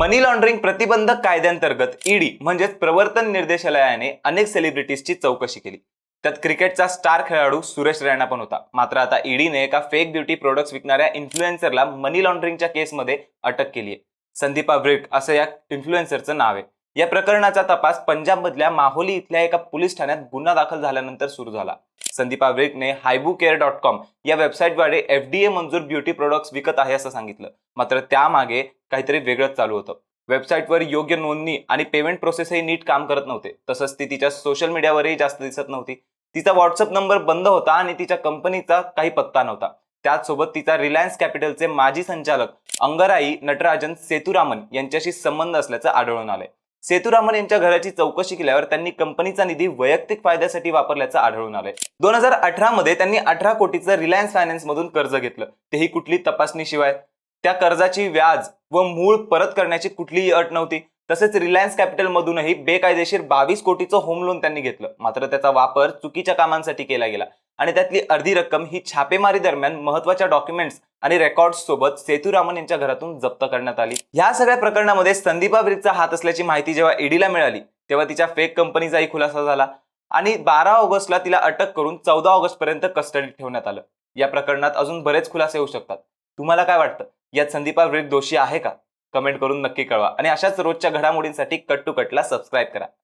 मनी laundering प्रतिबंधक कायद्यांतर्गत ED म्हणजेच प्रवर्तन निर्देशालयाने अनेक सेलिब्रिटीजची चौकशी केली. त्यात क्रिकेटचा स्टार खेळाडू सुरेश रैना पण होता. मात्र आता ईडीने एका फेक ब्युटी प्रोडक्ट्स विकणाऱ्या इन्फ्लुएन्सरला मनी लॉन्ड्रिंगच्या केसमध्ये अटक केली आहे. संदीपा ब्रिक असं या इन्फ्लुएन्सरचं नाव आहे. या प्रकरणाचा तपास पंजाबमधल्या माहोली इथल्या एका पोलीस ठाण्यात गुन्हा दाखल झाल्यानंतर सुरू झाला. संदीपा ब्रिकने हायबुकेअर.com या वेबसाईटद्वारे FDA मंजूर ब्युटी प्रोडक्ट्स विकत आहे असं सांगितलं. मात्र त्यामागे काहीतरी वेगळंच चालू होतं. वेबसाईटवर योग्य नोंदणी आणि पेमेंट प्रोसेसही नीट काम करत नव्हते. तसंच ती तिच्या सोशल मीडियावरही जास्त दिसत नव्हती. तिचा व्हॉट्सअप नंबर बंद होता आणि तिच्या कंपनीचा काही पत्ता नव्हता. त्याचसोबत तिचा रिलायन्स कॅपिटलचे माजी संचालक अंगराई नटराजन सेतुरामन यांच्याशी संबंध असल्याचं आढळून आलंय. सेतुरामन यांच्या घराची चौकशी केल्यावर त्यांनी कंपनीचा निधी वैयक्तिक फायद्यासाठी वापरल्याचं आढळून आलंय. 2018 मध्ये त्यांनी 18 कोटीचं रिलायन्स फायनान्स मधून कर्ज घेतलं, तेही कुठली तपासणीशिवाय. त्या कर्जाची व्याज व मूळ परत करण्याची कुठलीही अट नव्हती. तसेच रिलायन्स कॅपिटल मधूनही बेकायदेशीर 22 कोटीचं होम लोन त्यांनी घेतलं. मात्र त्याचा वापर चुकीच्या कामांसाठी केला गेला आणि त्यातली अर्धी रक्कम ही छापेमारी दरम्यान महत्वाच्या डॉक्युमेंट्स आणि रेकॉर्ड्स सोबत सेतुरामन यांच्या घरातून जप्त करण्यात आली. या सगळ्या प्रकरणामध्ये संदीपा ब्रिकचा हात असल्याची माहिती जेव्हा ईडीला मिळाली तेव्हा तिच्या फेक कंपनीचाही खुलासा झाला आणि 12 ऑगस्टला तिला अटक करून 14 ऑगस्ट पर्यंत कस्टडीत ठेवण्यात आलं. या प्रकरणात अजून बरेच खुलासे होऊ शकतात. तुम्हाला काय वाटतं, यात संदीपा ब्रिक दोषी आहे का? कमेंट करून नक्की कळवा आणि अशाच रोजच्या घडामोडींसाठी कट टू कटला सबस्क्राईब करा.